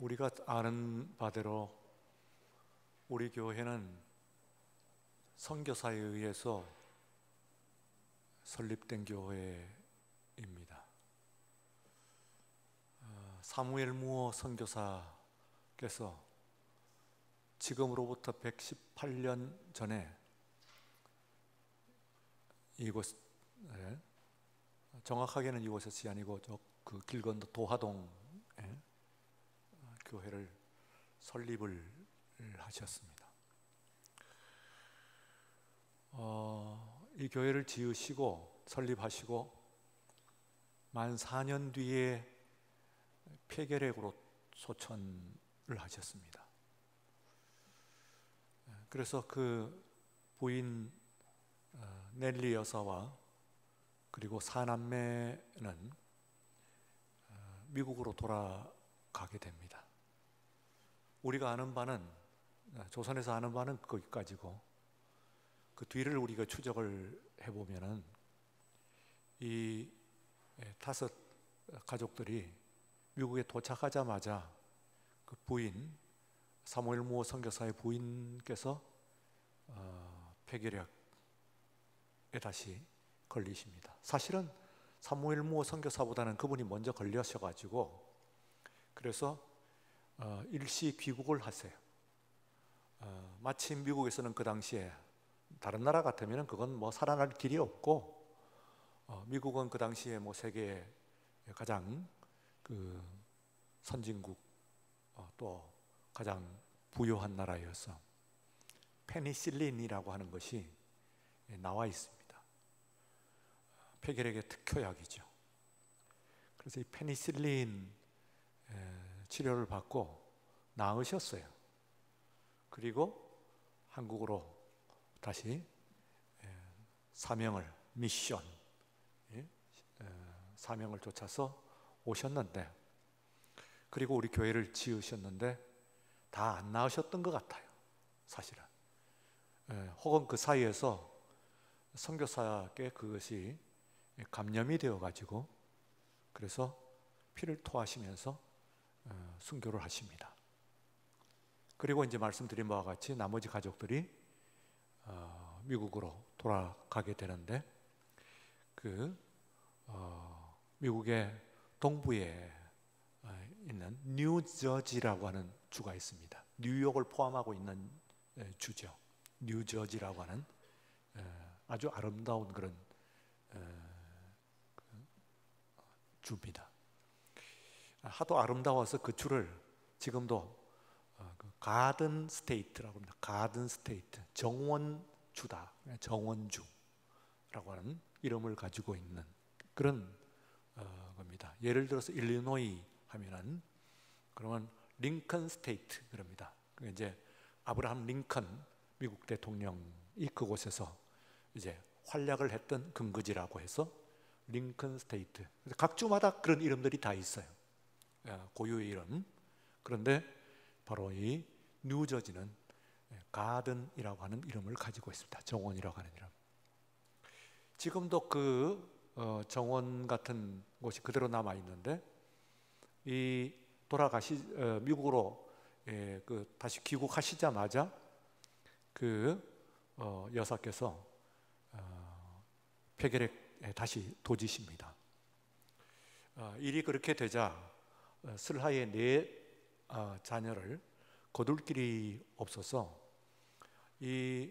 우리가 아는 바대로 우리 교회는 선교사에 의해서 설립된 교회입니다. 사무엘 무어 선교사께서 지금으로부터 118년 전에 이곳, 정확하게는 이곳이 아니고 그 길 건너 도하동에 교회를 설립을 하셨습니다. 이 교회를 지으시고 설립하시고 만 4년 뒤에 폐결핵으로 소천을 하셨습니다. 그래서 그 부인 넬리 여사와 그리고 사남매는 미국으로 돌아가게 됩니다. 우리가 아는 바는, 조선에서 아는 바는 거기까지고, 그 뒤를 우리가 추적을 해보면은 이 5 가족들이 미국에 도착하자마자 그 부인, 사무엘 무어 선교사의 부인께서 폐결핵에 다시 걸리십니다. 사실은 사무엘 무어 선교사보다는 그분이 먼저 걸려셔가지고 그래서 일시 귀국을 하세요. 마침 미국에서는 그 당시에 다른 나라 같으면 그건 뭐 살아날 길이 없고, 미국은 그 당시에 뭐 세계의 가장 그 선진국, 또 가장 부유한 나라여서 페니실린이라고 하는 것이 나와 있습니다. 폐결핵의 특효약이죠. 그래서 이 페니실린 치료를 받고 나으셨어요. 그리고 한국으로 다시 사명을, 미션, 사명을 쫓아서 오셨는데, 그리고 우리 교회를 지으셨는데 다 안 나으셨던 것 같아요, 사실은. 혹은 그 사이에서 선교사께 그것이 감염이 되어 가지고 그래서 피를 토하시면서 순교를 하십니다. 그리고 이제 말씀드린 바와 같이 나머지 가족들이 미국으로 돌아가게 되는데, 그 미국의 동부에 있는 뉴저지라고 하는 주가 있습니다. 뉴욕을 포함하고 있는 주죠. 뉴저지라고 하는 아주 아름다운 그런 주입니다. 하도 아름다워서 그 주를 지금도 가든 스테이트라고 합니다. 가든 스테이트, 정원주다, 정원주라고 하는 이름을 가지고 있는 그런 겁니다. 예를 들어서 일리노이 하면은 그러면 링컨 스테이트 그럽니다. 이제 아브라함 링컨 미국 대통령이 그곳에서 이제 활약을 했던 근거지라고 해서 링컨 스테이트. 각 주마다 그런 이름들이 다 있어요. 고유의 이름. 그런데 바로 이 뉴저지는 가든이라고 하는 이름을 가지고 있습니다. 정원이라고 하는 이름. 지금도 그 정원 같은 곳이 그대로 남아 있는데, 이 미국으로 그 다시 귀국하시자마자 그 여사께서 폐결핵에 다시 도지십니다. 일이 그렇게 되자 슬하의 4 자녀를 거둘 길이 없어서 이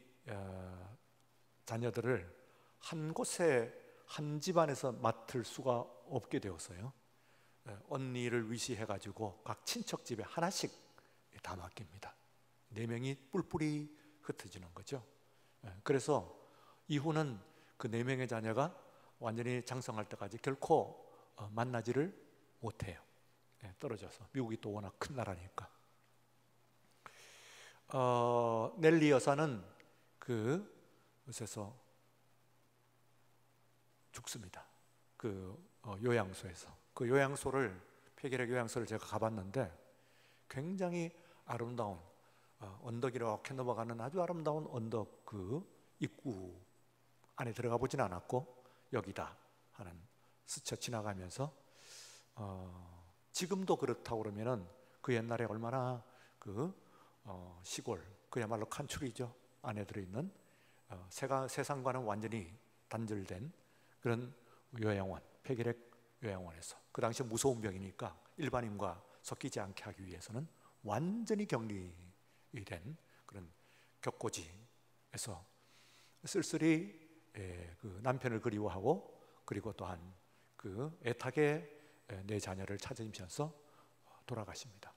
자녀들을 한 곳에, 한 집안에서 맡을 수가 없게 되었어요. 언니를 위시해 가지고 각 친척 집에 하나씩 다 맡깁니다. 4명이 뿔뿔이 흩어지는 거죠. 그래서 이후는 그 4명의 자녀가 완전히 장성할 때까지 결코 만나지를 못해요. 떨어져서. 미국이 또 워낙 큰 나라니까. 넬리 여사는 그곳에서 죽습니다. 그 요양소에서. 그 요양소를, 폐결핵 요양소를 제가 가봤는데 굉장히 아름다운 언덕 이렇게 넘어가는 아주 아름다운 언덕 그 입구 안에 들어가 보진 않았고, 여기다 하는 스쳐 지나가면서 지금도 그렇다고 그러면은 그 옛날에 얼마나 그 시골, 그야말로 칸출이죠. 안에 들어있는 세상과는 완전히 단절된 그런 요양원, 폐결핵 요양원에서, 그 당시 무서운 병이니까 일반인과 섞이지 않게 하기 위해서는 완전히 격리된 그런 격고지에서 쓸쓸히 그 남편을 그리워하고, 그리고 또한 그 애타게 내 자녀를 찾으면서 돌아가십니다.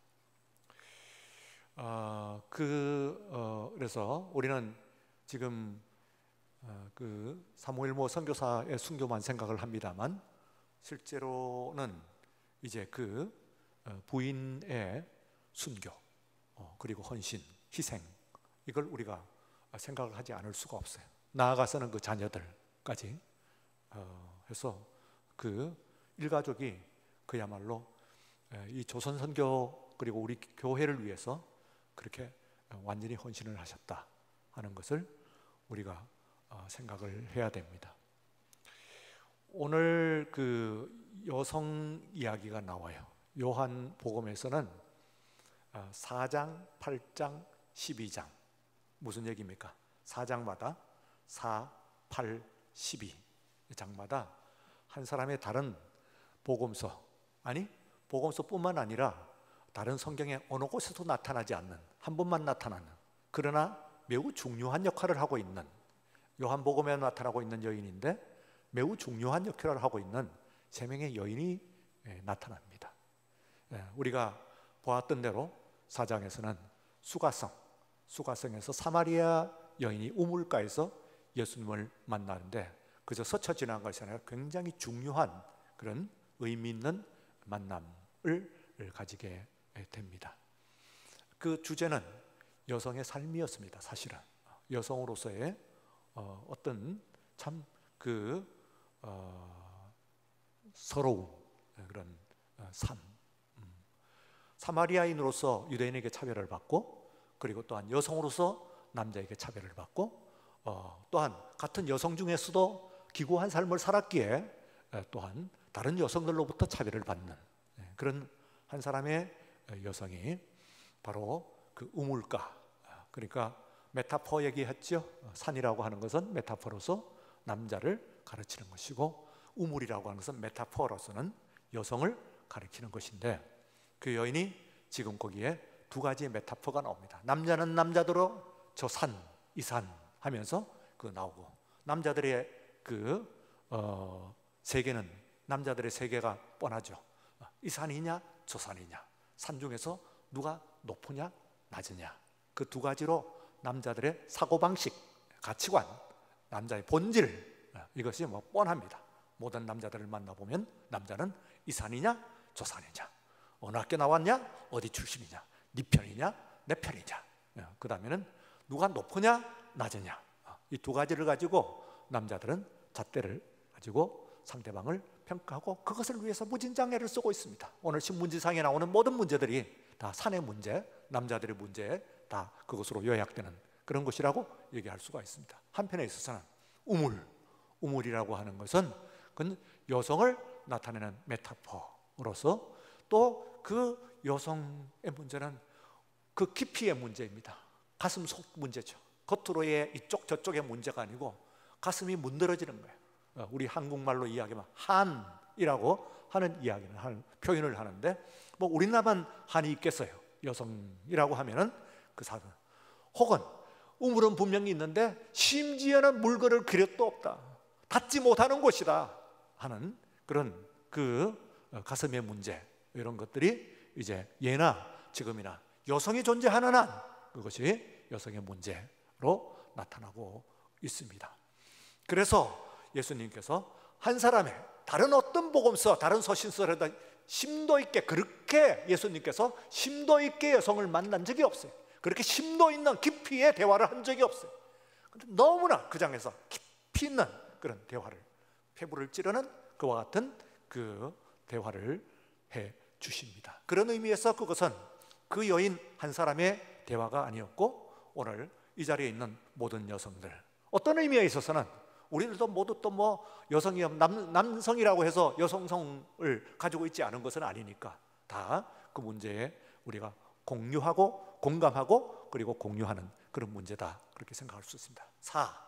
그래서 우리는 지금 그 사무엘모 선교사의 순교만 생각을 합니다만, 실제로는 이제 그 부인의 순교, 그리고 헌신, 희생, 이걸 우리가 생각을 하지 않을 수가 없어요. 나아가서는 그 자녀들까지 해서 그 일가족이 그야말로 이 조선 선교 그리고 우리 교회를 위해서 그렇게 완전히 헌신을 하셨다 하는 것을 우리가 생각을 해야 됩니다. 오늘 그 여성 이야기가 나와요. 요한 복음에서는 4장, 8장, 12장. 무슨 얘기입니까? 4장마다 4, 8, 12장마다 한 사람의 다른 복음서, 아니 복음서뿐만 아니라 다른 성경의 어느 곳에도 나타나지 않는, 한 번만 나타나는, 그러나 매우 중요한 역할을 하고 있는, 요한복음에 나타나고 있는 여인인데 매우 중요한 역할을 하고 있는 3명의 여인이 나타납니다. 우리가 보았던 대로 4장에서는 수가성에서 사마리아 여인이 우물가에서 예수님을 만나는데, 그저 스쳐 지나간 것이 아니라 굉장히 중요한 그런 의미 있는 만남을 가지게 됩니다. 그 주제는 여성의 삶이었습니다. 사실은 여성으로서의 어떤 참 그 서러운 그런 삶, 사마리아인으로서 유대인에게 차별을 받고, 그리고 또한 여성으로서 남자에게 차별을 받고, 또한 같은 여성 중에서도 기구한 삶을 살았기에 또한 다른 여성들로부터 차별을 받는 그런 한 사람의 여성이 바로 그 우물가, 그러니까 메타포 얘기했죠. 산이라고 하는 것은 메타포로서 남자를 가르치는 것이고, 우물이라고 하는 것은 메타포로서는 여성을 가리키는 것인데, 그 여인이 지금 거기에 2가지의 메타포가 나옵니다. 남자는 남자대로 저 산, 이 산 하면서 그 나오고, 남자들의 그 세계는, 남자들의 세계가 뻔하죠. 이 산이냐 저 산이냐, 산 중에서 누가 높으냐 낮으냐, 그 2가지로 남자들의 사고방식, 가치관, 남자의 본질, 이것이 뭐 뻔합니다. 모든 남자들을 만나보면 남자는 이 산이냐 저 산이냐, 어느 학교 나왔냐, 어디 출신이냐, 네 편이냐 내 편이냐, 그 다음에는 누가 높으냐 낮으냐, 이 2가지를 가지고 남자들은 잣대를 가지고 상대방을 평가하고 그것을 위해서 무진장애를 쓰고 있습니다. 오늘 신문지상에 나오는 모든 문제들이 다 산의 문제, 남자들의 문제에 다 그것으로 요약되는 그런 것이라고 얘기할 수가 있습니다. 한편에 있어서는 우물이라고 하는 것은 그건 여성을 나타내는 메타포로서, 또 그 여성의 문제는 그 깊이의 문제입니다. 가슴 속 문제죠. 겉으로의 이쪽 저쪽의 문제가 아니고 가슴이 문드러지는 거예요. 우리 한국말로 이야기하면 한이라고 하는 이야기는 하는 표현을 하는데, 뭐 우리나라만 한이 있겠어요. 여성이라고 하면은 그 사람, 혹은 우물은 분명히 있는데 심지어는 물건을 그릇도 없다, 닿지 못하는 곳이다 하는 그런 그 가슴의 문제, 이런 것들이 이제 예나 지금이나 여성이 존재하는 한 그것이 여성의 문제로 나타나고 있습니다. 그래서 예수님께서 한 사람의 다른 어떤 복음서, 다른 서신서에다 심도 있게, 그렇게 예수님께서 심도 있게 여성을 만난 적이 없어요. 그렇게 심도 있는 깊이의 대화를 한 적이 없어요. 근데 너무나 그 장에서 깊이 있는 그런 대화를, 폐부를 찌르는 그와 같은 그 대화를 해 주십니다. 그런 의미에서 그것은 그 여인 한 사람의 대화가 아니었고, 오늘 이 자리에 있는 모든 여성들, 어떤 의미에 있어서는 우리들도 모두 또 뭐 여성이 남성이라고 해서 여성성을 가지고 있지 않은 것은 아니니까 다 그 문제에 우리가 공유하고 공감하고 그리고 공유하는 그런 문제다, 그렇게 생각할 수 있습니다. 4.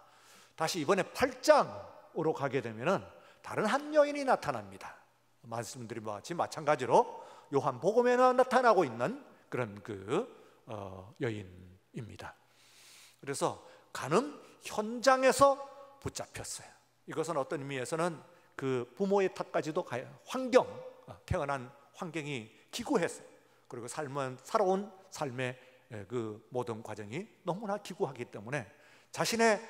다시 이번에 8장으로 가게 되면은 다른 한 여인이 나타납니다. 말씀드린 바와 같이 마찬가지로 요한복음에 나타나고 있는 그런 여인입니다. 그래서 간음 현장에서 붙잡혔어요. 이것은 어떤 의미에서는 그 부모의 탓까지도 태어난 환경이 기구했어요. 그리고 살아온 삶의 그 모든 과정이 너무나 기구하기 때문에 자신의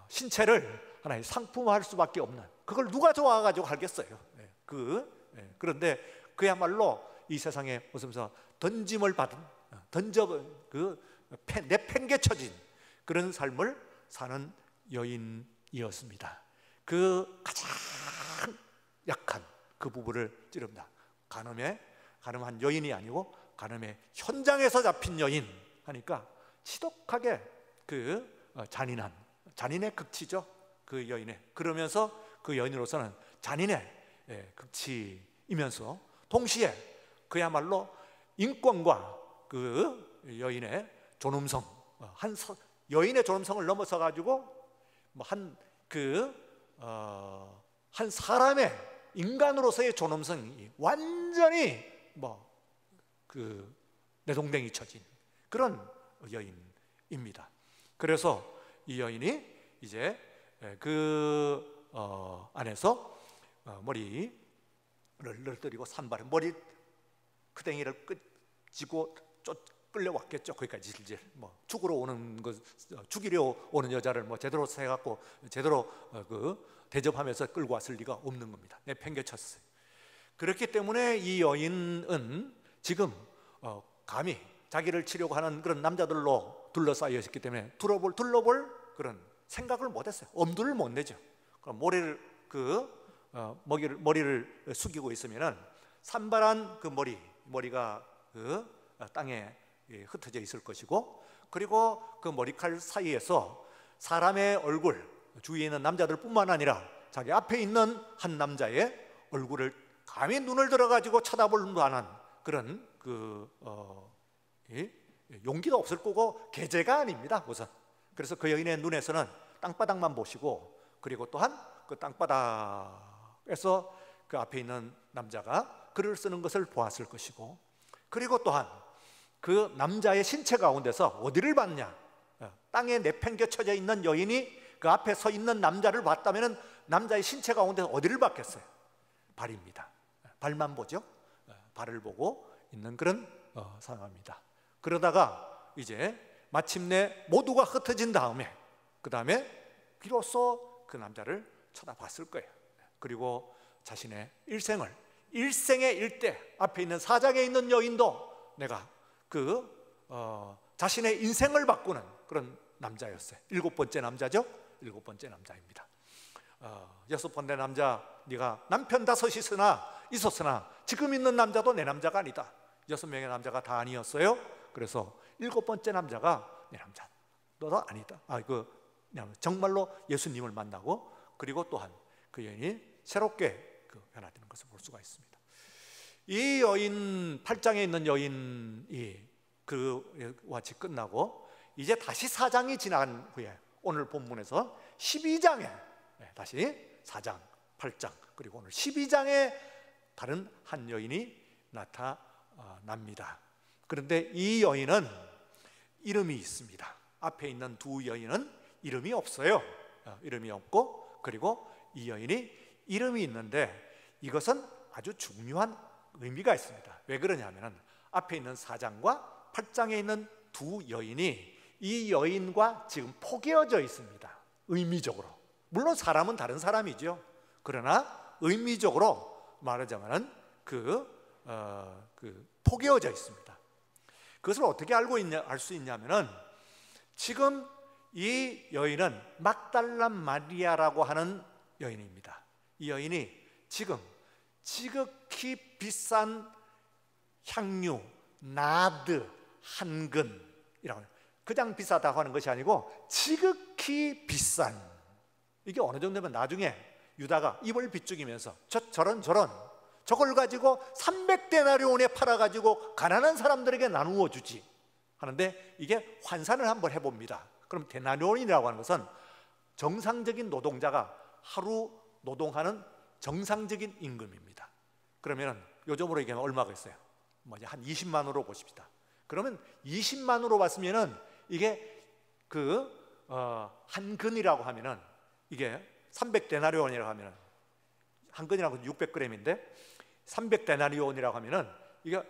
신체를 하나의 상품화할 수밖에 없는, 그걸 누가 좋아가지고 하겠어요. 그런데 그야말로 이 세상에 웃으면서 던짐을 받은, 내팽개쳐진 그런 삶을 사는 여인이었습니다. 그 가장 약한 그 부분을 찌릅니다. 간음한 여인이 아니고 간음의 현장에서 잡힌 여인 하니까 지독하게 잔인의 극치죠. 그 여인의, 그러면서 그 여인으로서는 잔인의 극치이면서 동시에 그야말로 인권과 그 여인의 존엄성, 여인의 존엄성을 넘어서 가지고 한 사람의 인간으로서의 존엄성이 완전히 내동댕이 쳐진 그런 여인입니다. 그래서 이 여인이 이제 안에서 머리를 늘뜨리고 산발에 머리 크댕이를 끄지고 끌려왔겠죠. 거기까지 질질 죽이려 오는 여자를 제대로 해갖고 제대로 대접하면서 끌고 왔을 리가 없는 겁니다. 내팽개쳤어요. 그렇기 때문에 이 여인은 지금 감히 자기를 치려고 하는 그런 남자들로 둘러싸여 있기 때문에 둘러볼 그런 생각을 못했어요. 엄두를 못 내죠. 그럼 머리를 숙이고 있으면은 산발한 그 머리가 땅에 흩어져 있을 것이고, 그리고 그 머리칼 사이에서 사람의 얼굴, 주위에 있는 남자들뿐만 아니라 자기 앞에 있는 한 남자의 얼굴을 감히 눈을 들어가지고 쳐다볼 만한 그런 용기도 없을 거고 계제가 아닙니다, 우선. 그래서 그 여인의 눈에서는 땅바닥만 보시고, 그리고 또한 그 땅바닥에서 그 앞에 있는 남자가 글을 쓰는 것을 보았을 것이고, 그리고 또한 그 남자의 신체 가운데서 어디를 봤냐, 땅에 내팽개쳐져 있는 여인이 그 앞에 서 있는 남자를 봤다면 남자의 신체 가운데서 어디를 봤겠어요? 발입니다. 발만 보죠. 발을 보고 있는 그런 상황입니다. 그러다가 이제 마침내 모두가 흩어진 다음에 그 다음에 비로소 그 남자를 쳐다봤을 거예요. 그리고 자신의 일생의 일대 앞에 있는 사장에 있는 여인도 내가 자신의 인생을 바꾸는 그런 남자였어요. 7번째 남자죠. 7번째 남자입니다. 6번째 남자, 네가 남편 5이 있었으나 지금 있는 남자도 내 남자가 아니다. 6명의 남자가 다 아니었어요. 그래서 7번째 남자가 내 남자, 너도 아니다. 정말로 예수님을 만나고, 그리고 또한 그 여인이 새롭게 변화되는 것을 볼 수가 있습니다. 이 여인, 8장에 있는 여인이 그와 같이 끝나고 이제 다시 4장이 지난 후에 오늘 본문에서 12장에 다시 4장, 8장, 그리고 오늘 12장에 다른 한 여인이 나타납니다. 그런데 이 여인은 이름이 있습니다. 앞에 있는 두 여인은 이름이 없어요. 이름이 없고, 그리고 이 여인이 이름이 있는데 이것은 아주 중요한 의미가 있습니다. 왜 그러냐면 앞에 있는 4장과 8장에 있는 두 여인이 이 여인과 지금 포개어져 있습니다. 의미적으로. 물론 사람은 다른 사람이죠. 그러나 의미적으로 말하자면 포개어져 있습니다. 그것을 어떻게 알 수 있냐면은 지금 이 여인은 막달라 마리아라고 하는 여인입니다. 이 여인이 지금 지극히 비싼 향유, 나드, 한근이라고 해요. 그냥 비싸다고 하는 것이 아니고 지극히 비싼, 이게 어느 정도면 나중에 유다가 입을 비죽이면서 저런 저걸 가지고 300데나리온에 팔아가지고 가난한 사람들에게 나누어 주지 하는데, 이게 환산을 한번 해봅니다. 그럼 데나리온이라고 하는 것은 정상적인 노동자가 하루 노동하는 정상적인 임금입니다. 그러면 요즘으로 얘기하면 얼마가 있어요? 한 20만 원으로 보십시다. 그러면 20만 원으로 봤으면은 이게 한 근이라고 하면은, 이게 300데나리온이라고 하면은, 한 근이라고 600g인데 300데나리온이라고 하면은 이게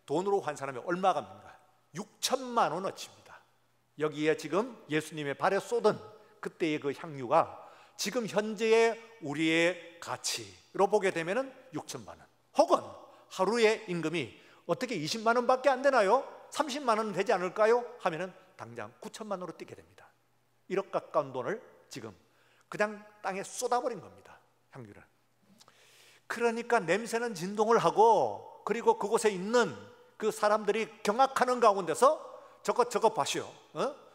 돈으로 환산하면 얼마가 됩니까? 6천만 원어치입니다. 여기에 지금 예수님의 발에 쏟은 그때의 그 향유가 지금 현재의 우리의 가치로 보게 되면은 6천만 원, 혹은 하루의 임금이 어떻게 20만 원밖에 안 되나요? 30만 원 되지 않을까요? 하면은 당장 9천만 원으로 뛰게 됩니다. 1억 가까운 돈을 지금 그냥 땅에 쏟아버린 겁니다, 향유를. 그러니까 냄새는 진동을 하고, 그리고 그곳에 있는 그 사람들이 경악하는 가운데서 저거 봐시오,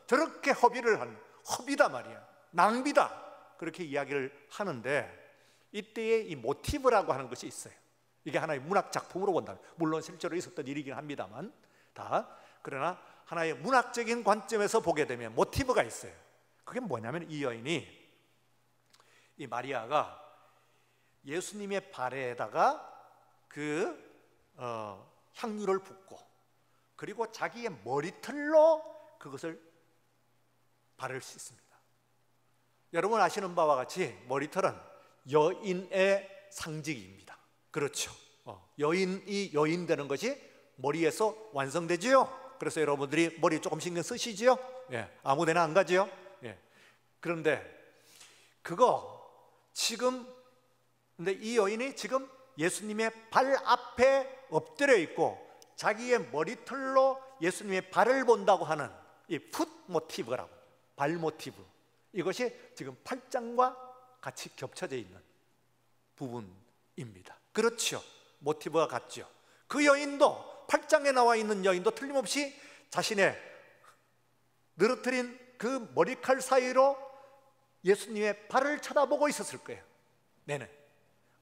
저렇게 허비를 한, 허비다 말이야, 낭비다, 그렇게 이야기를 하는데, 이때에 이 모티브라고 하는 것이 있어요. 이게 하나의 문학 작품으로 본다면, 물론 실제로 있었던 일이긴 합니다만, 그러나 하나의 문학적인 관점에서 보게 되면 모티브가 있어요. 그게 뭐냐면, 이 여인이, 이 마리아가 예수님의 발에다가 향유를 붓고, 그리고 자기의 머리털로 그것을 발을 씻습니다. 여러분 아시는 바와 같이 머리털은 여인의 상징입니다. 그렇죠. 여인이 여인 되는 것이 머리에서 완성되지요. 그래서 여러분들이 머리 조금 신경 쓰시지요? 아무데나 안 가지요? 그런데 근데 이 여인이 지금 예수님의 발 앞에 엎드려 있고 자기의 머리털로 예수님의 발을 본다고 하는 이 풋 모티브라고, 발 모티브, 이것이 지금 8장과 같이 겹쳐져 있는 부분입니다. 그렇죠. 모티브가 같죠. 그 여인도, 8장에 나와 있는 여인도 틀림없이 자신의 늘어뜨린 그 머리칼 사이로 예수님의 발을 쳐다보고 있었을 거예요. 네네.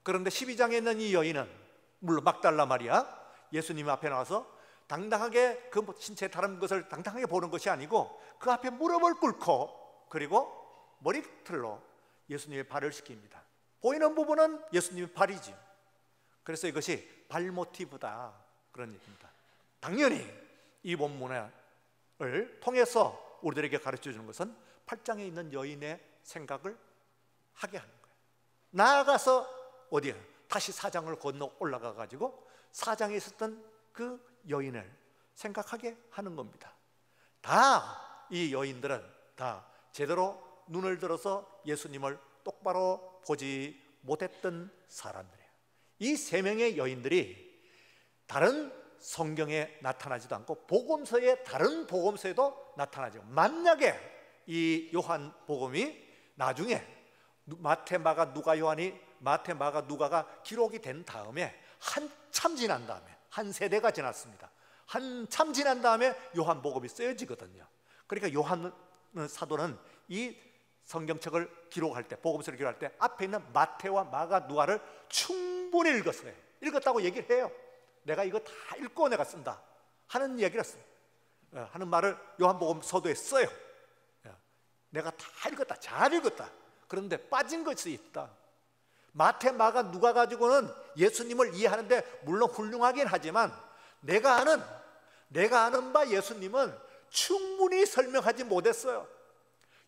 그런데 12장에 있는 이 여인은, 물론 막달라 마리아, 예수님 앞에 나와서 당당하게 그 신체의 다른 것을 당당하게 보는 것이 아니고 그 앞에 무릎을 꿇고, 그리고 머리털로 예수님의 발을 씻깁니다. 보이는 부분은 예수님의 발이지. 그래서 이것이 발 모티브다, 그런 얘기입니다. 당연히 이 본문을 통해서 우리들에게 가르쳐 주는 것은 8장에 있는 여인의 생각을 하게 하는 거예요. 나아가서 어디에? 다시 4장을 건너 올라가 가지고 4장에 있었던 그 여인을 생각하게 하는 겁니다. 다 이 여인들은 다 제대로 눈을 들어서 예수님을 똑바로 보지 못했던 사람들이에요. 이 세 명의 여인들이 다른 성경에 나타나지도 않고 다른 복음서에도 나타나죠. 만약에 이 요한 복음이 나중에 마태, 마가, 누가가 기록이 된 다음에, 한참 지난 다음에, 한 세대가 지났습니다. 한참 지난 다음에 요한 복음이 쓰여지거든요. 그러니까 요한 사도는 이 성경책을 기록할 때, 복음서를 기록할 때 앞에 있는 마태와 마가, 누가를 충분히 읽었어요. 읽었다고 얘기를 해요. 내가 이거 다 읽고 내가 쓴다 하는 얘기를 했어요. 하는 말을 요한복음 서도에 써요. 내가 다 읽었다, 잘 읽었다. 그런데 빠진 것이 있다. 마태, 마가, 누가 가지고는 예수님을 이해하는데 물론 훌륭하긴 하지만 내가 아는 바 예수님은 충분히 설명하지 못했어요.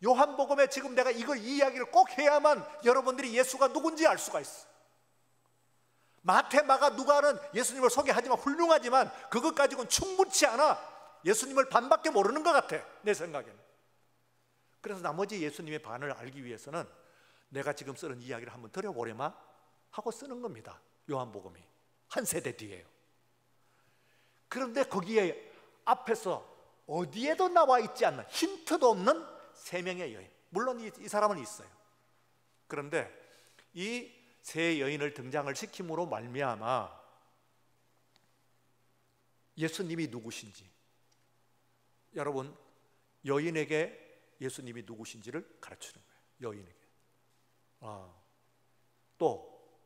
요한복음에 지금 내가 이걸 이 이야기를 꼭 해야만 여러분들이 예수가 누군지 알 수가 있어. 마태, 마가, 누가는 예수님을 소개하지만 훌륭하지만 그것 가지고는 충분치 않아. 예수님을 반밖에 모르는 것 같아, 내 생각에는. 그래서 나머지 예수님의 반을 알기 위해서는 내가 지금 쓰는 이야기를 한번 들어보려마 하고 쓰는 겁니다. 요한복음이 한 세대 뒤에요. 그런데 거기에 앞에서 어디에도 나와 있지 않는, 힌트도 없는 세 명의 여인, 물론 이 사람은 있어요. 그런데 이 세 여인을 등장을 시킴으로 말미암아 예수님이 누구신지, 여러분, 여인에게 예수님이 누구신지를 가르치는 거예요. 여인에게. 또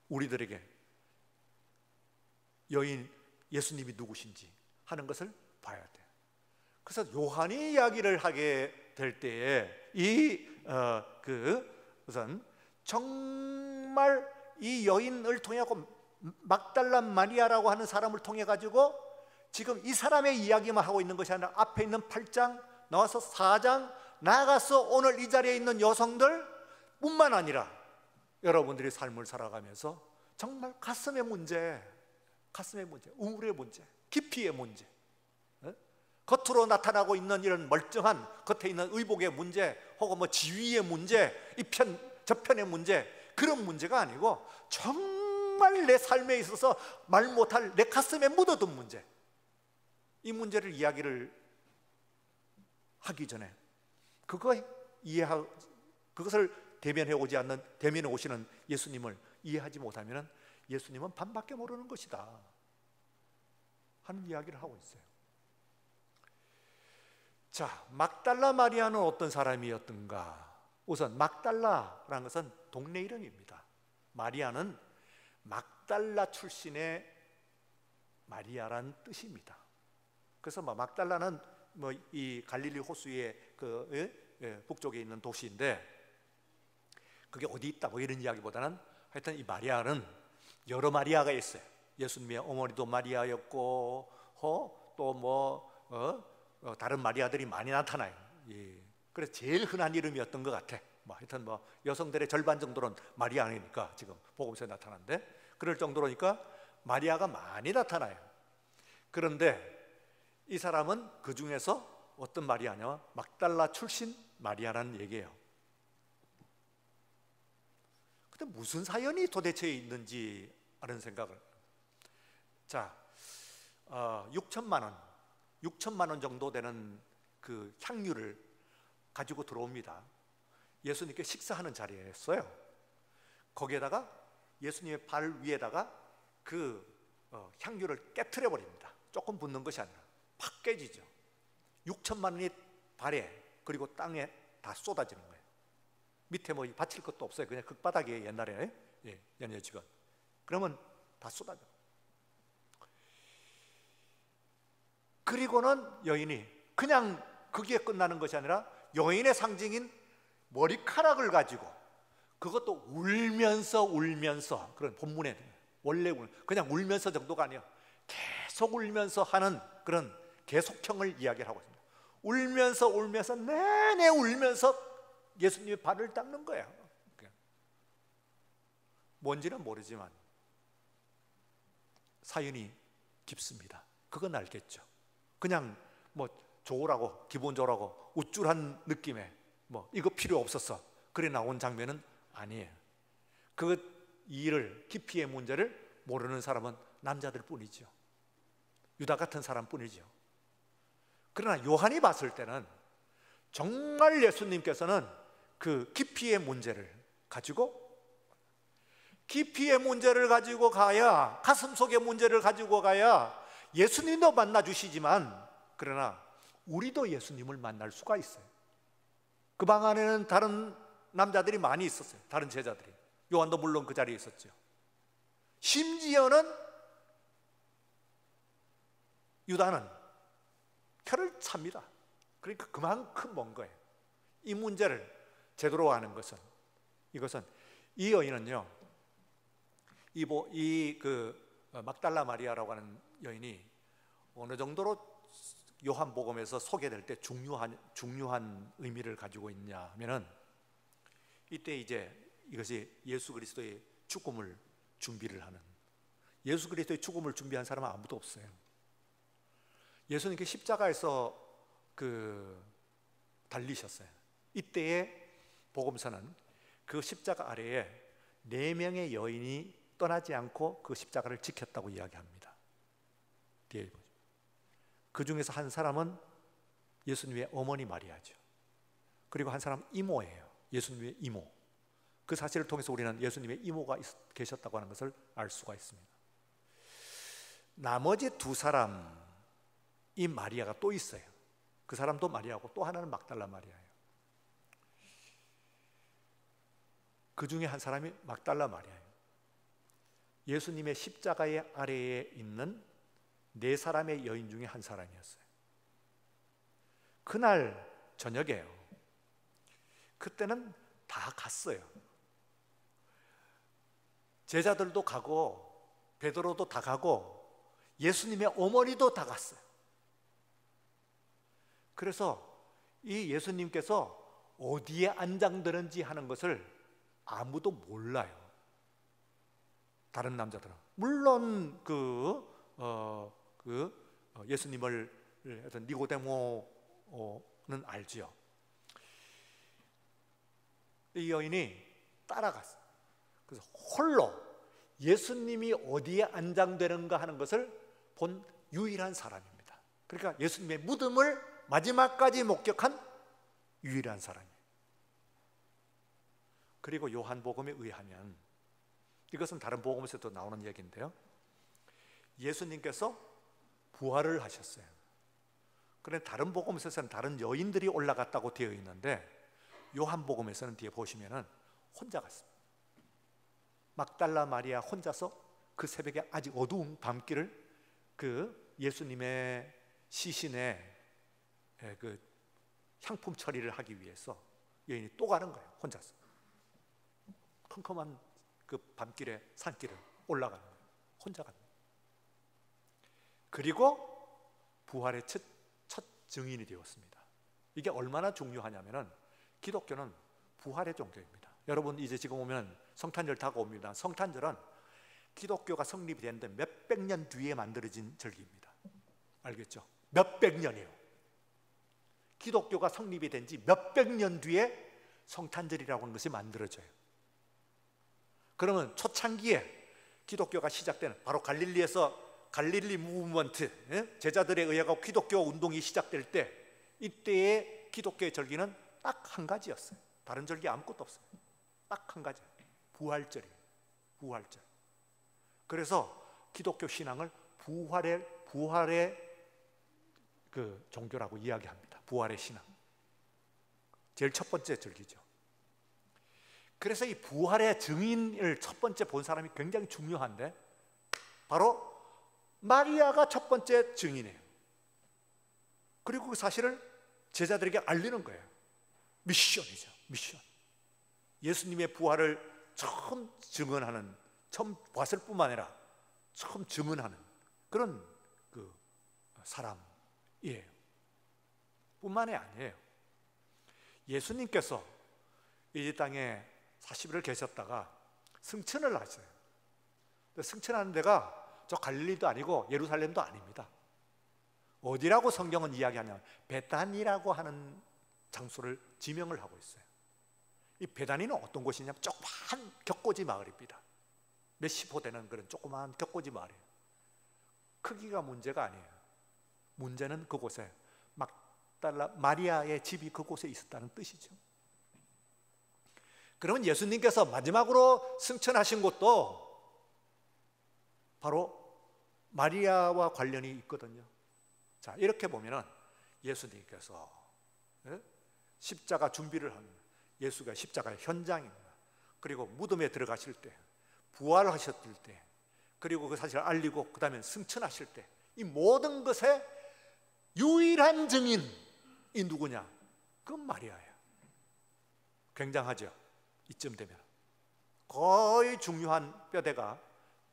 우리들에게 여인 예수님이 누구신지 하는 것을 봐야 돼. 그래서 요한이 이야기를 하게 될 때에 우선 정말 이 여인을 통해 갖고 막달라 마리아라고 하는 사람을 통해 가지고 지금 이 사람의 이야기만 하고 있는 것이 아니라 앞에 있는 8장 나와서 4장 나아가서 오늘 이 자리에 있는 여성들 뿐만 아니라 여러분들이 삶을 살아가면서 정말 가슴의 문제, 우울의 문제, 깊이의 문제, 겉으로 나타나고 있는 이런 멀쩡한 겉에 있는 의복의 문제, 혹은 뭐 지위의 문제, 이편 저편의 문제, 그런 문제가 아니고 정말 내 삶에 있어서 말 못할 내 가슴에 묻어둔 문제, 이 문제를 이야기를 하기 전에 그것을 대면해 오시는 예수님을 이해하지 못하면 예수님은 반밖에 모르는 것이다 하는 이야기를 하고 있어요. 자, 막달라 마리아는 어떤 사람이었던가? 우선 막달라라는 것은 동네 이름입니다. 마리아는 막달라 출신의 마리아란 뜻입니다. 그래서 막달라는 이 갈릴리 호수의 북쪽에 있는 도시인데, 그게 어디 있다 이런 이야기보다는 하여튼 이 마리아는 여러 마리아가 있어요. 예수님의 어머니도 마리아였고 또 다른 마리아들이 많이 나타나요. 그래서 제일 흔한 이름이었던 것 같아. 하여튼 여성들의 절반 정도는 마리아니까 지금 복음서에 나타나는데, 그럴 정도로니까 마리아가 많이 나타나요. 그런데 이 사람은 그 중에서 어떤 마리아냐, 막달라 출신 마리아라는 얘기예요. 근데 무슨 사연이 도대체 있는지 하는 생각을, 자, 6천만 원 정도 되는 그 향유를 가지고 들어옵니다. 예수님께 식사하는 자리였어요. 거기에다가 예수님의 발 위에다가 그 향유를 깨트려 버립니다. 조금 붓는 것이 아니라 팍 깨지죠. 6천만 원이 발에 그리고 땅에 다 쏟아지는 거예요. 밑에 받칠 것도 없어요. 그냥 극바닥에 옛날에 연예직은. 그러면 다 쏟아져. 그리고는 여인이 그냥 거기에 끝나는 것이 아니라 여인의 상징인 머리카락을 가지고 그것도 울면서 그런 본문에 원래 그냥 울면서 정도가 아니에요. 계속 울면서 하는 그런 계속형을 이야기를 하고 있습니다. 울면서 내내 울면서 예수님의 발을 닦는 거예요. 뭔지는 모르지만 사연이 깊습니다. 그건 알겠죠. 그냥 좋으라고 기본적으로 우쭐한 느낌에 이거 필요 없었어 그래 나온 장면은 아니에요. 그 일을, 깊이의 문제를 모르는 사람은 남자들 뿐이죠. 유다 같은 사람 뿐이죠. 그러나 요한이 봤을 때는 정말 예수님께서는 그 깊이의 문제를 가지고 가야, 가슴 속의 문제를 가지고 가야 예수님도 만나 주시지만, 그러나 우리도 예수님을 만날 수가 있어요. 그 방 안에는 다른 남자들이 많이 있었어요. 다른 제자들이. 요한도 물론 그 자리에 있었죠. 심지어는 유다는 혀를 찹니다. 그러니까 그만큼 먼 거예요. 이 문제를 제대로 아는 것은, 이것은 이 여인은요, 막달라 마리아라고 하는 여인이 어느 정도로 요한복음에서 소개될 때 중요한 의미를 가지고 있냐면은, 이때 이제 이것이 예수 그리스도의 죽음을 준비를 하는, 예수 그리스도의 죽음을 준비한 사람은 아무도 없어요. 예수님께 십자가에서 달리셨어요. 이때의 복음서는 그 십자가 아래에 4명의 여인이 떠나지 않고 그 십자가를 지켰다고 이야기합니다. 뒤에 보죠. 그 중에서 한 사람은 예수님의 어머니 마리아죠. 그리고 한 사람 이모예요. 예수님의 이모. 그 사실을 통해서 우리는 예수님의 이모가 계셨다고 하는 것을 알 수가 있습니다. 나머지 2사람, 이 마리아가 또 있어요. 그 사람도 마리아고 또 하나는 막달라 마리아예요. 그 중에 한 사람이 막달라 마리아예요. 예수님의 십자가의 아래에 있는 네 사람의 여인 중에 한 사람이었어요. 그날 저녁에요. 그때는 다 갔어요. 제자들도 가고 베드로도 다 가고 예수님의 어머니도 다 갔어요. 그래서 이 예수님께서 어디에 안장되는지 하는 것을 아무도 몰라요. 다른 남자들은. 물론 예수님을 했던 니고데모는 알지요. 이 여인이 따라갔어요. 그래서 홀로 예수님이 어디에 안장되는가 하는 것을 본 유일한 사람입니다. 그러니까 예수님의 무덤을 마지막까지 목격한 유일한 사람이에요. 그리고 요한복음에 의하면, 이것은 다른 복음에서도 나오는 얘기인데요, 예수님께서 부활을 하셨어요. 그런데 다른 복음에서는 다른 여인들이 올라갔다고 되어 있는데 요한복음에서는 뒤에 보시면은 혼자 갔습니다. 막달라 마리아 혼자서 그 새벽에 아직 어두운 밤길을 그 예수님의 시신에 그 향품 처리를 하기 위해서 여인이 또 가는 거예요. 혼자서 컴컴한 그 밤길에 산길을 올라가는 거예요. 혼자 갑니다. 그리고 부활의 첫 증인이 되었습니다. 이게 얼마나 중요하냐면은 기독교는 부활의 종교입니다. 여러분 이제 지금 오면 성탄절 다가옵니다. 성탄절은 기독교가 성립이 됐는데 몇백 년 뒤에 만들어진 절기입니다. 알겠죠? 몇백 년이에요. 기독교가 성립이 된 지 몇백 년 뒤에 성탄절이라고 하는 것이 만들어져요. 그러면 초창기에 기독교가 시작되는 바로 갈릴리에서 갈릴리 무브먼트, 제자들에 의하고 기독교 운동이 시작될 때, 이때의 기독교의 절기는 딱 한 가지였어요. 다른 절기 아무것도 없어요. 딱 한 가지, 부활절이에요. 부활절. 그래서 기독교 신앙을 부활의 그 종교라고 이야기합니다. 부활의 신앙. 제일 첫 번째 절기죠. 그래서 이 부활의 증인을 첫 번째 본 사람이 굉장히 중요한데, 바로 마리아가 첫 번째 증인이에요. 그리고 그 사실을 제자들에게 알리는 거예요. 미션이죠. 미션. 예수님의 부활을 처음 증언하는, 처음 봤을 뿐만 아니라 처음 증언하는 그런 그 사람이에요. 뿐만이 아니에요. 예수님께서 이 땅에 40일을 계셨다가 승천을 하셨어요. 승천하는 데가 저 갈릴리도 아니고 예루살렘도 아닙니다. 어디라고 성경은 이야기하냐면 베다니라고 하는 장소를 지명을 하고 있어요. 이 베다니는 어떤 곳이냐면 조그만 격고지 마을입니다. 몇십 호 되는 그런 조그만 격고지 마을이에요. 크기가 문제가 아니에요. 문제는 그곳에 막달라 마리아의 집이 그곳에 있었다는 뜻이죠. 그러면 예수님께서 마지막으로 승천하신 곳도 바로 마리아와 관련이 있거든요. 자, 이렇게 보면은 예수님께서 십자가 준비를 합니다. 예수가 십자가의 현장입니다. 그리고 무덤에 들어가실 때, 부활하셨을 때, 그리고 그 사실을 알리고 그 다음에 승천하실 때, 이 모든 것의 유일한 증인이 누구냐? 그건 마리아예요. 굉장하죠? 이쯤 되면 거의 중요한 뼈대가,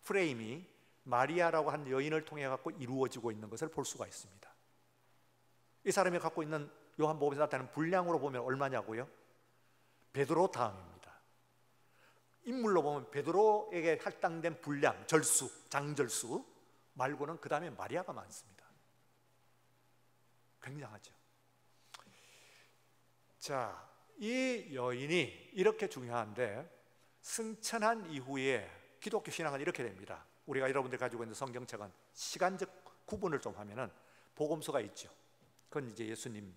프레임이 마리아라고 한 여인을 통해 갖고 이루어지고 있는 것을 볼 수가 있습니다. 이 사람이 갖고 있는 요한복음에서 나타나는 분량으로 보면 얼마냐고요? 베드로 다음입니다. 인물로 보면 베드로에게 할당된 분량, 절수, 장절수 말고는 그 다음에 마리아가 많습니다. 굉장하죠. 자, 이 여인이 이렇게 중요한데, 승천한 이후에 기독교 신앙은 이렇게 됩니다. 우리가 여러분들 가지고 있는 성경책은 시간적 구분을 좀 하면은 복음서가 있죠. 그건 이제 예수님의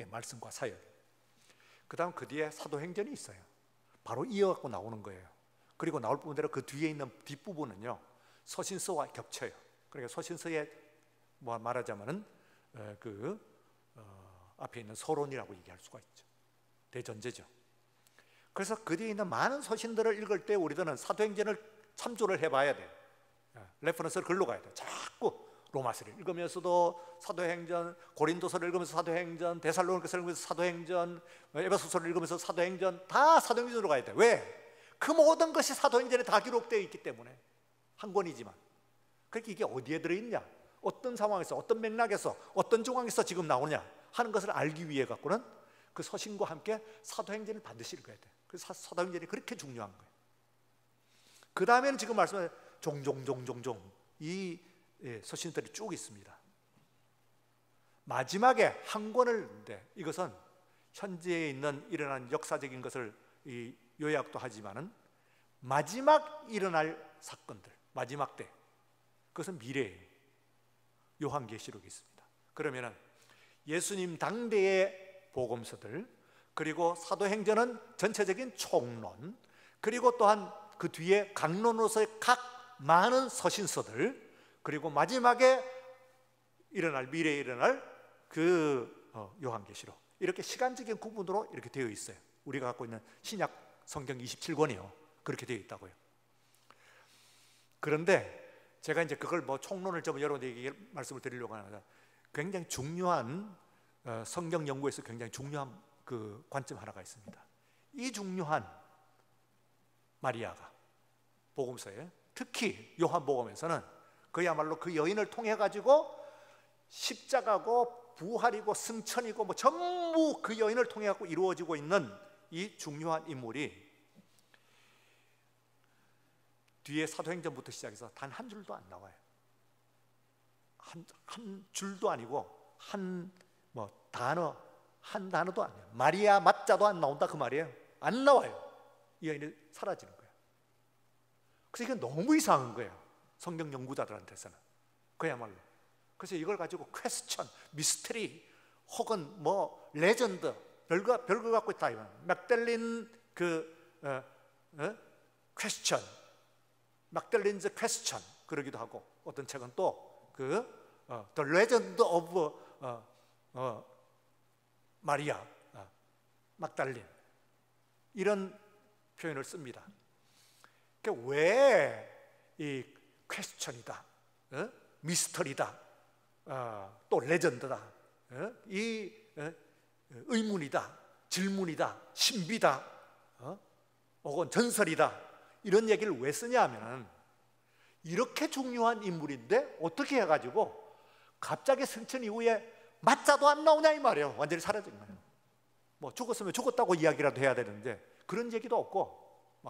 말씀과 사역. 그 다음 그 뒤에 사도행전이 있어요. 바로 이어갖고 나오는 거예요. 그리고 나올 부분대로 그 뒤에 있는 뒷부분은요, 서신서와 겹쳐요. 그러니까 서신서에 뭐 말하자면은 앞에 있는 서론이라고 얘기할 수가 있죠. 대전제죠. 그래서 그 뒤에 있는 많은 서신들을 읽을 때 우리들은 사도행전을 참조를 해봐야 돼. 레퍼런스를 글로 가야 돼. 자꾸 로마서를 읽으면서도 사도행전, 고린도서를 읽으면서 사도행전, 데살로니가서를 읽으면서 사도행전, 에베소서를 읽으면서 사도행전, 다 사도행전으로 가야 돼. 왜? 그 모든 것이 사도행전에 다 기록되어 있기 때문에. 한 권이지만. 그러니까 이게 어디에 들어있냐, 어떤 상황에서, 어떤 맥락에서, 어떤 중앙에서 지금 나오냐 하는 것을 알기 위해 갖고는 그 서신과 함께 사도행전을 반드시 읽어야 돼. 그래서 사도행전이 그렇게 중요한 거예요. 그 다음에는 지금 말씀하신 종종 이 서신들이 쭉 있습니다. 마지막에 한 권을, 이것은 현재에 있는 일어난 역사적인 것을 요약도 하지만은 마지막 일어날 사건들, 마지막 때, 그것은 미래예요. 요한계시록이 있습니다. 그러면은 예수님 당대의 복음서들, 그리고 사도행전은 전체적인 총론, 그리고 또한 그 뒤에 강론으로서의 각 많은 서신서들, 그리고 마지막에 일어날, 미래에 일어날 그 요한계시록, 이렇게 시간적인 구분으로 이렇게 되어 있어요. 우리가 갖고 있는 신약 성경 27권이요 그렇게 되어 있다고요. 그런데 제가 이제 그걸 뭐 총론을 좀 여러분에게 말씀을 드리려고 하는, 굉장히 중요한 성경 연구에서 굉장히 중요한 그 관점 하나가 있습니다. 이 중요한 마리아가 복음서에, 특히 요한복음에서는 그야말로 그 여인을 통해 가지고 십자가고 부활이고 승천이고 뭐 전부 그 여인을 통해 갖고 이루어지고 있는 이 중요한 인물이 뒤에 사도행전부터 시작해서 단 한 줄도 안 나와요. 한 줄도 아니고 한 단어도 아니에요. 마리아 맞자도 안 나온다 그 말이에요. 안 나와요. 이 여인이 사라지는 거예요. 그래서 이건 너무 이상한 거예요, 성경 연구자들한테서는. 그야말로. 그래서 이걸 가지고 퀘스천, 미스터리, 혹은 뭐 레전드, 별거 갖고 있다. 맥달린 퀘스천, 막달린즈 퀘스천 그러기도 하고, 어떤 책은 또 The Legend of 마리아 막달린, 이런 표현을 씁니다. 그러니까 왜 이 퀘스천이다, 미스터리다, 또 레전드다, 이 의문이다, 질문이다, 신비다, 혹은 전설이다, 이런 얘기를 왜 쓰냐 하면, 이렇게 중요한 인물인데 어떻게 해가지고 갑자기 승천 이후에 맞자도 안 나오냐 이 말이에요. 완전히 사라진 거예요. 뭐 죽었으면 죽었다고 이야기라도 해야 되는데 그런 얘기도 없고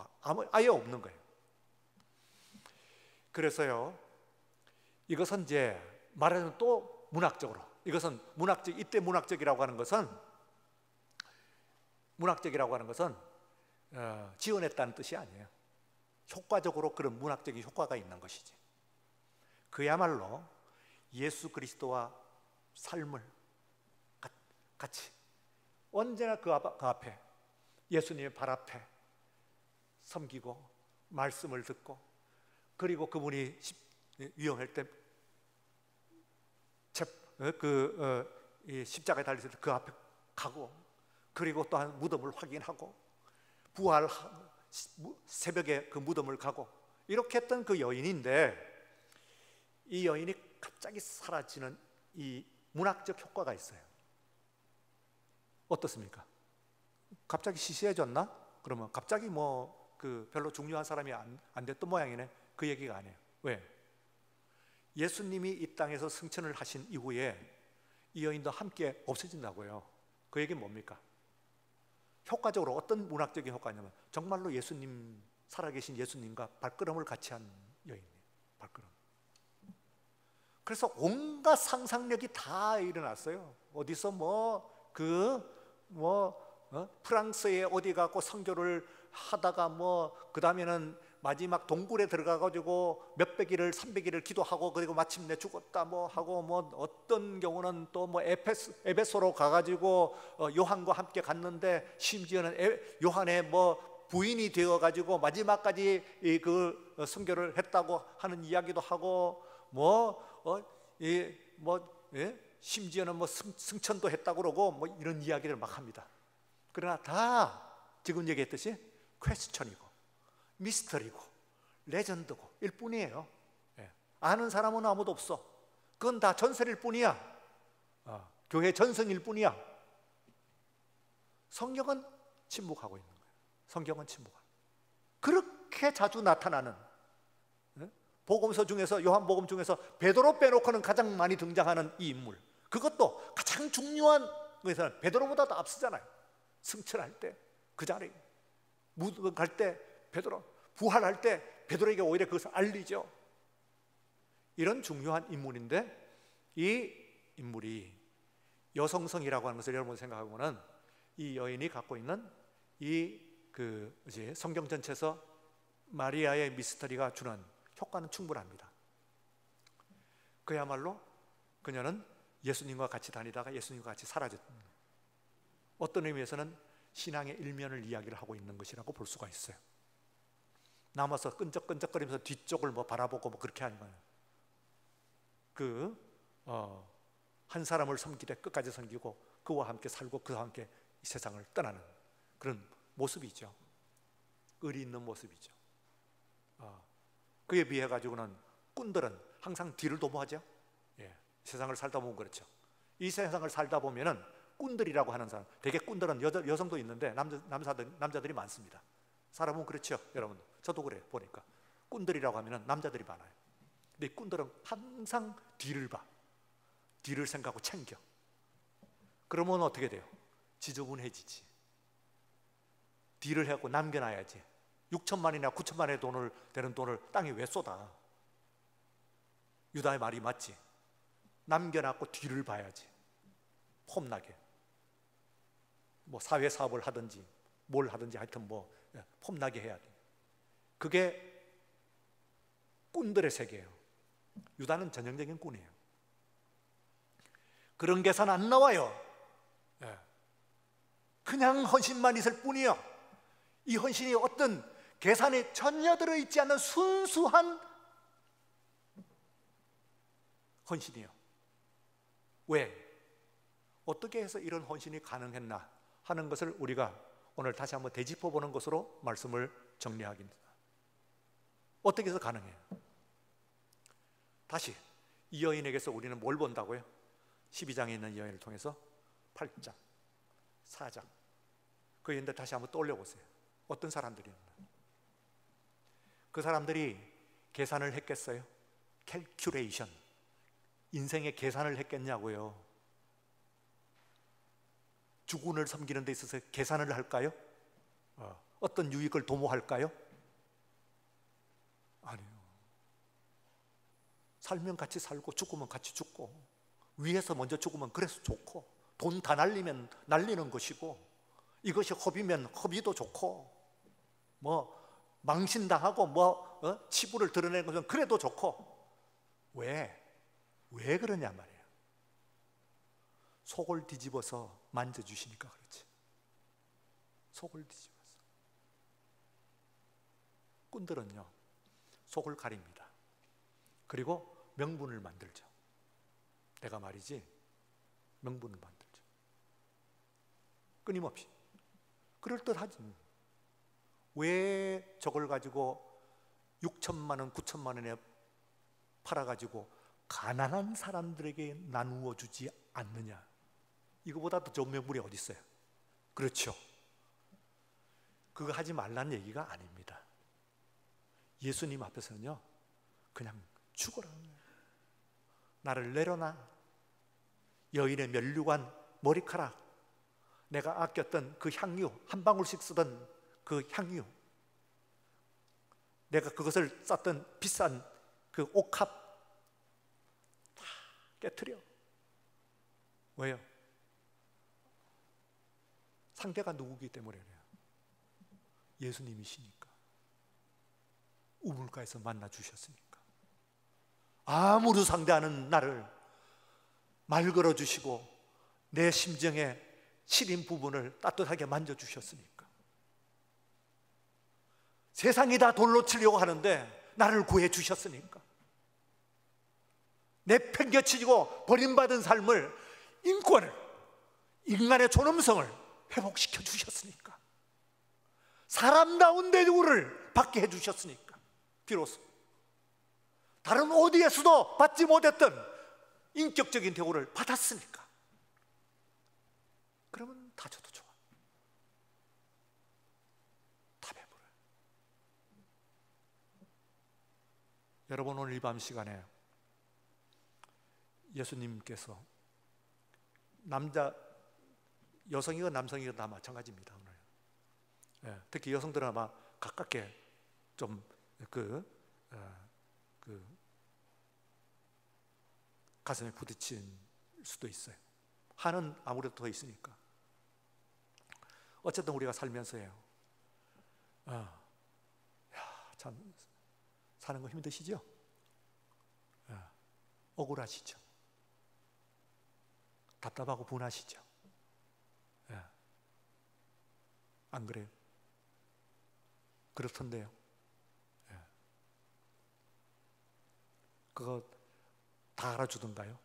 아예 없는 거예요. 그래서요, 이것은 이제 말하자면 또 문학적으로, 이것은 문학적, 이때 문학적이라고 하는 것은 지어냈다는 뜻이 아니에요. 효과적으로 그런 문학적인 효과가 있는 것이지. 그야말로 예수 그리스도와 삶을 같이 언제나 그 앞에, 예수님의 발 앞에 섬기고 말씀을 듣고, 그리고 그분이 위험할 때 십자가에 달렸을 때 그 앞에 가고, 그리고 또한 무덤을 확인하고, 부활 새벽에 그 무덤을 가고, 이렇게 했던 그 여인인데, 이 여인이 갑자기 사라지는 이 문학적 효과가 있어요. 어떻습니까? 갑자기 시시해졌나? 그러면 갑자기 별로 중요한 사람이 안 됐던 모양이네. 그 얘기가 아니에요. 왜? 예수님이 이 땅에서 승천을 하신 이후에 이 여인도 함께 없어진다고요. 그 얘기는 뭡니까? 효과적으로 어떤 문학적인 효과냐면, 정말로 예수님, 살아계신 예수님과 발걸음을 같이 한 여인이에요. 발걸음. 그래서 온갖 상상력이 다 일어났어요. 어디서 프랑스에 어디 가고 선교를 하다가 그 다음에는 마지막 동굴에 들어가가지고 몇백 일을 300일을 기도하고, 그리고 마침내 죽었다 하고, 어떤 경우는 또 에베소로 가가지고 요한과 함께 갔는데, 심지어는 요한의 부인이 되어가지고 마지막까지 그 선교를 했다고 하는 이야기도 하고, 심지어는 승천도 했다고 그러고, 이런 이야기를 막 합니다. 그러나 다 지금 얘기했듯이 퀘스천이고 미스터리고 레전드고 일뿐이에요. 예. 아는 사람은 아무도 없어. 그건 다 전설일 뿐이야. 교회 전승일 뿐이야. 성경은 침묵하고 있는 거예요. 성경은 침묵하고. 그렇게 자주 나타나는, 복음서 중에서, 요한복음 중에서 베드로 빼놓고는 가장 많이 등장하는 이 인물, 그것도 가장 중요한 것에서는 베드로보다 더 앞서잖아요. 승천할 때 그 자리에, 무덤 갈 때 베드로, 부활할 때 베드로에게 오히려 그것을 알리죠. 이런 중요한 인물인데, 이 인물이 여성성이라고 하는 것을 여러분 생각하고는 이 여인이 갖고 있는 이 성경 전체에서 마리아의 미스터리가 주는 효과는 충분합니다. 그야말로 그녀는 예수님과 같이 다니다가 예수님과 같이 사라졌다. 어떤 의미에서는 신앙의 일면을 이야기를 하고 있는 것이라고 볼 수가 있어요. 남아서 끈적끈적거리면서 뒤쪽을 바라보고 그렇게 하는 거예요. 한 사람을 섬기되 끝까지 섬기고 그와 함께 살고 그와 함께 이 세상을 떠나는 그런 모습이죠. 의리 있는 모습이죠. 그에 비해 가지고는 꾼들은 항상 뒤를 도모하죠. 예, 세상을 살다 보면 그렇죠. 이 세상을 살다 보면은 꾼들이라고 하는 사람, 대개 꾼들은 여성도 있는데 남자들이 많습니다. 사람은 그렇죠, 여러분. 저도 그래 보니까 꾼들이라고 하면은 남자들이 많아요. 근데 이 꾼들은 항상 뒤를 봐, 뒤를 생각하고 챙겨. 그러면 어떻게 돼요? 지저분해지지. 뒤를 해갖고 남겨놔야지. 6천만이나 9천만의 되는 돈을 땅에 왜 쏟아? 유다의 말이 맞지. 남겨놨고 뒤를 봐야지. 폼나게. 사회 사업을 하든지 뭘 하든지 하여튼 폼나게 해야 돼. 그게 꾼들의 세계예요. 유다는 전형적인 꾼이에요. 그런 계산 안 나와요. 그냥 헌신만 있을 뿐이요. 이 헌신이 어떤 계산에 전혀 들어있지 않는 순수한 헌신이요. 왜? 어떻게 해서 이런 헌신이 가능했나 하는 것을 우리가 오늘 다시 한번 되짚어보는 것으로 말씀을 정리하겠습니다. 어떻게 해서 가능해요? 다시 이 여인에게서 우리는 뭘 본다고요? 12장에 있는 이 여인을 통해서 8장, 4장 그 여인들 다시 한번 떠올려 보세요. 어떤 사람들이었나? 그 사람들이 계산을 했겠어요? 캘큘레이션, 인생의 계산을 했겠냐고요. 주군을 섬기는 데 있어서 계산을 할까요? 어떤 유익을 도모할까요? 아니요. 살면 같이 살고 죽으면 같이 죽고, 위에서 먼저 죽으면 그래서 좋고, 돈 다 날리면 날리는 것이고, 이것이 허비면 허비도 좋고, 망신당하고 치부를 드러내는 것은 그래도 좋고. 왜 그러냐 말이에요. 속을 뒤집어서 만져주시니까 그렇지. 속을 뒤집어서. 꾼들은요, 속을 가립니다. 그리고 명분을 만들죠. 내가 말이지 명분을 만들죠. 끊임없이. 그럴듯하지. 왜 저걸 가지고 6천만 원, 9천만 원에 팔아가지고 가난한 사람들에게 나누어 주지 않느냐? 이거보다 더 좋은 명분이 어디 있어요? 그렇죠. 그거 하지 말라는 얘기가 아닙니다. 예수님 앞에서는요, 그냥 죽어라. 나를 내려놔. 여인의 면류관, 머리카락, 내가 아꼈던 그 향유, 한 방울씩 쓰던 그 향유, 내가 그것을 쌌던 비싼 그 옥합 다 깨트려. 왜요? 상대가 누구기 때문에 그래요. 예수님이시니까. 우물가에서 만나 주셨으니까. 아무로 상대하는 나를 말 걸어주시고 내 심정의 시린 부분을 따뜻하게 만져주셨으니까. 세상이 다 돌로 치려고 하는데 나를 구해 주셨으니까. 내팽겨치고 버림받은 삶을, 인권을, 인간의 존엄성을 회복시켜 주셨으니까. 사람다운 대우를 받게 해 주셨으니까. 비로소 다른 어디에서도 받지 못했던 인격적인 대우를 받았으니까. 그러면 다 줘도 좋아. 다 배부르요. 여러분, 오늘 이 밤 시간에 예수님께서 여성이건 남성이건 다 마찬가지입니다. 오늘. 특히 여성들은 아마 가깝게 좀 가슴에 부딪힌 수도 있어요. 한은 아무래도 더 있으니까. 어쨌든 우리가 살면서요, 참 사는 거 힘드시죠? 억울하시죠? 답답하고 분하시죠? 안 그래요? 그렇던데요. 그거 다 알아주던가요?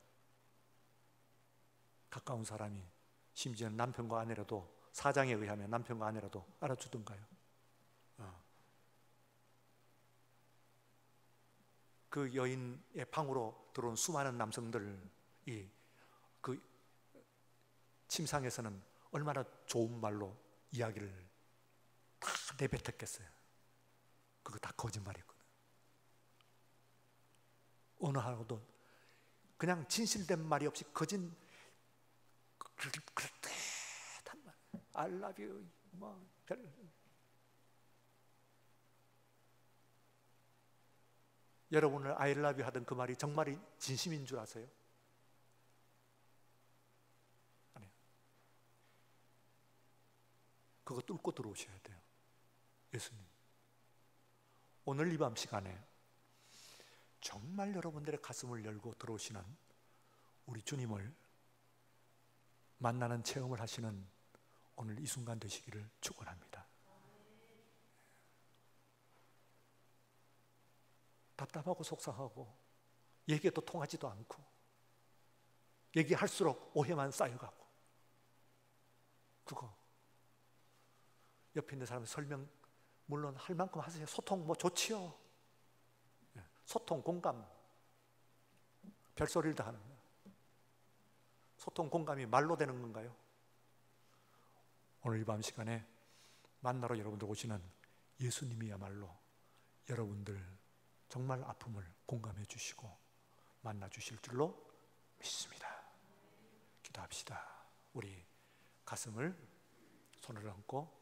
가까운 사람이, 심지어는 남편과 아내라도, 사장에 의하면 남편과 아내라도 알아주던가요? 그 여인의 방으로 들어온 수많은 남성들이 그 침상에서는 얼마나 좋은 말로 이야기를 다 내뱉었겠어요. 그거 다 거짓말이거든. 어느 하나도 그냥 진실된 말이 없이 그릇된 말, I love you, 여러분을 I love you 하던 그 말이 정말 진심인 줄 아세요? 아니요. 그거 뚫고 들어오셔야 돼요. 예수님, 오늘 이 밤 시간에 정말 여러분들의 가슴을 열고 들어오시는 우리 주님을 만나는 체험을 하시는 오늘 이 순간 되시기를 축원합니다. 답답하고 속상하고 얘기도 통하지도 않고 얘기할수록 오해만 쌓여가고, 그거 옆에 있는 사람 설명 물론 할 만큼 하세요. 소통 뭐 좋지요. 소통, 공감, 별소리를 다 하는 거예요. 소통, 공감이 말로 되는 건가요? 오늘 이 밤 시간에 만나러 여러분들 오시는 예수님이야말로 여러분들 정말 아픔을 공감해 주시고 만나 주실 줄로 믿습니다. 기도합시다. 우리 가슴을 손을 얹고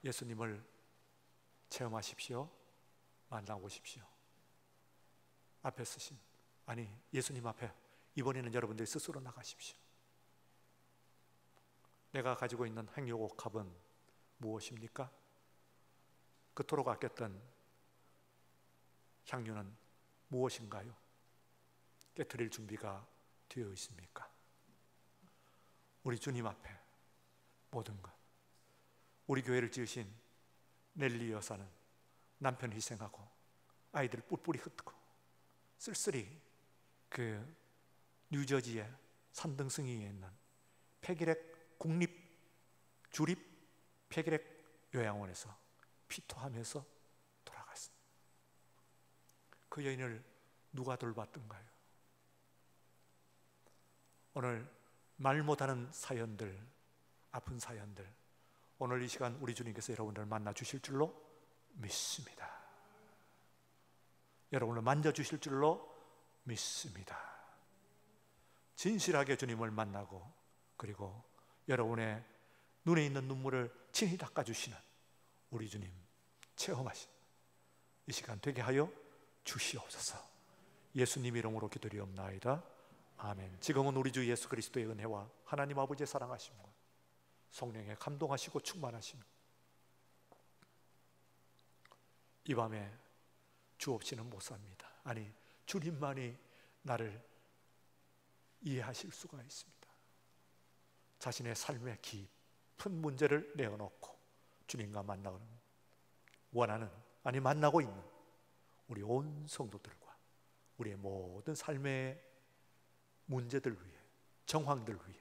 예수님을 체험하십시오. 만나보십시오. 앞에 서신, 아니 예수님 앞에 이번에는 여러분들이 스스로 나가십시오. 내가 가지고 있는 행복합은 무엇입니까? 그토록 아꼈던 향유는 무엇인가요? 깨트릴 준비가 되어 있습니까? 우리 주님 앞에 모든 것, 우리 교회를 지으신 넬리 여사는 남편 희생하고 아이들 뿔뿔이 흩고 쓸쓸히 그 뉴저지의 산등성이에 있는 폐기렉 국립 주립 폐기렉 요양원에서 피토하면서 돌아갔습니다. 그 여인을 누가 돌봤던가요? 오늘 말 못하는 사연들, 아픈 사연들, 오늘 이 시간 우리 주님께서 여러분들을 만나 주실 줄로 믿습니다. 여러분을 만져주실 줄로 믿습니다. 진실하게 주님을 만나고, 그리고 여러분의 눈에 있는 눈물을 친히 닦아주시는 우리 주님 체험하신 이 시간 되게 하여 주시옵소서. 예수님 이름으로 기도드리옵나이다. 아멘. 지금은 우리 주 예수 그리스도의 은혜와 하나님 아버지의 사랑하심과 성령의 감동하시고 충만하심, 이 밤에 주 없이는 못 삽니다. 아니, 주님만이 나를 이해하실 수가 있습니다. 자신의 삶의 깊은 문제를 내어놓고 주님과 만나는 원하는, 아니 만나고 있는 우리 온 성도들과 우리의 모든 삶의 문제들 위해, 정황들 위해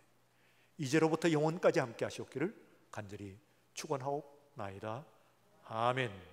이제로부터 영원까지 함께 하시옵기를 간절히 축원하옵나이다. 아멘.